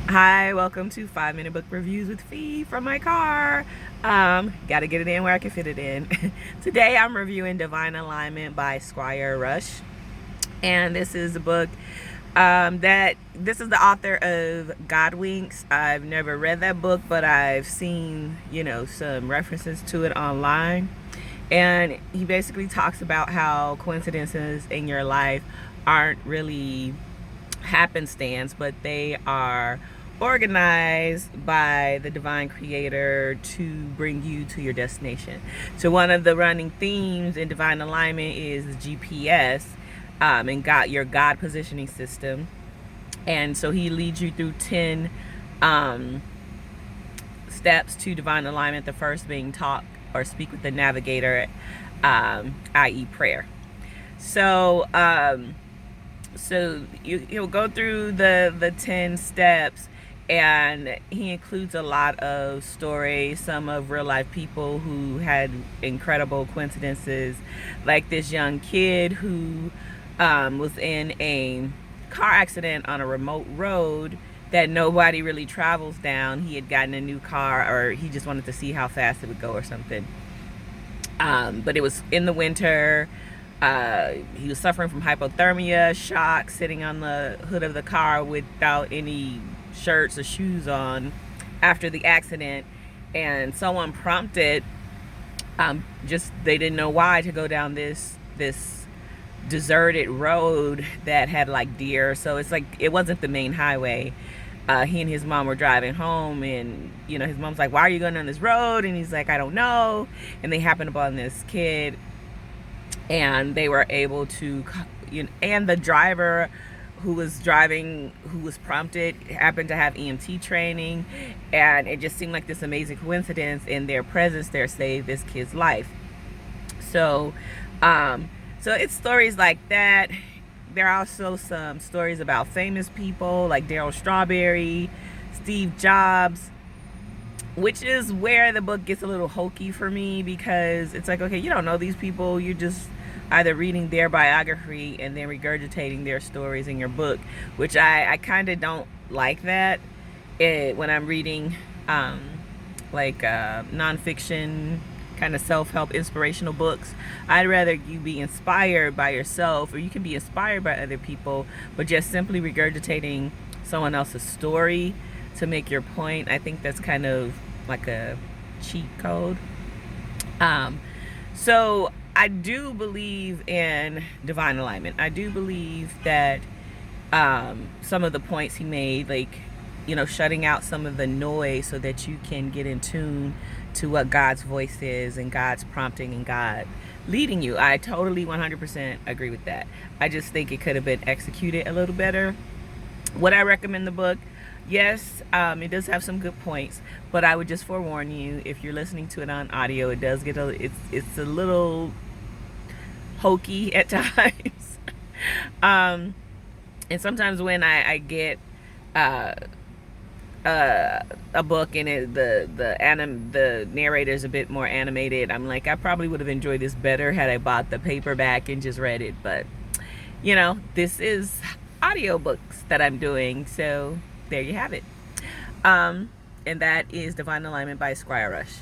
Hi, welcome to 5 Minute Book Reviews with Fee from my car. Gotta get it in where I can fit it in. Today I'm reviewing Divine Alignment by Squire Rush. And this is a book this is the author of God Winks. I've never read that book, but I've seen, some references to it online. And he basically talks about how coincidences in your life aren't really happenstance, but they are organized by the divine creator to bring you to your destination. So one of the running themes in divine alignment is the GPS, and your God positioning system. And so he leads you through 10 steps to divine alignment, the first being talk or speak with the navigator, i.e. prayer. So he'll go through the 10 steps, and he includes a lot of stories, some of real life people who had incredible coincidences, like this young kid who was in a car accident on a remote road that nobody really travels down. He had gotten a new car, or he just wanted to see how fast it would go or something. But it was in the winter. He was suffering from hypothermia, shock, sitting on the hood of the car without any shirts or shoes on after the accident. And someone prompted, they didn't know why, to go down this deserted road that had like deer. So it's like, it wasn't the main highway. He and his mom were driving home, and his mom's like, why are you going down this road? And he's like, I don't know. And they happened upon this kid, and they were able to, and the driver who was driving, who was prompted, happened to have EMT training, and it just seemed like this amazing coincidence, in their presence there saved this kid's life. So it's stories like that. There are also some stories about famous people like Daryl Strawberry, Steve Jobs, which is where the book gets a little hokey for me, because it's like, okay, you don't know these people, you're just either reading their biography and then regurgitating their stories in your book, which I kind of don't like that when I'm reading nonfiction, kind of self-help inspirational books. I'd rather you be inspired by yourself, or you can be inspired by other people, but just simply regurgitating someone else's story to make your point, I think that's kind of like a cheat code. So I do believe in divine alignment. I do believe that some of the points he made, like, shutting out some of the noise so that you can get in tune to what God's voice is and God's prompting and God leading you. I totally 100% agree with that. I just think it could have been executed a little better. Would I recommend the book? Yes, it does have some good points, but I would just forewarn you, if you're listening to it on audio, it does get it's a little hokey at times. And sometimes when I get a book and the narrator's a bit more animated, I'm like, I probably would have enjoyed this better had I bought the paperback and just read it. But this is audiobooks that I'm doing, so there you have it. And that is Divine Alignment by Squire Rush.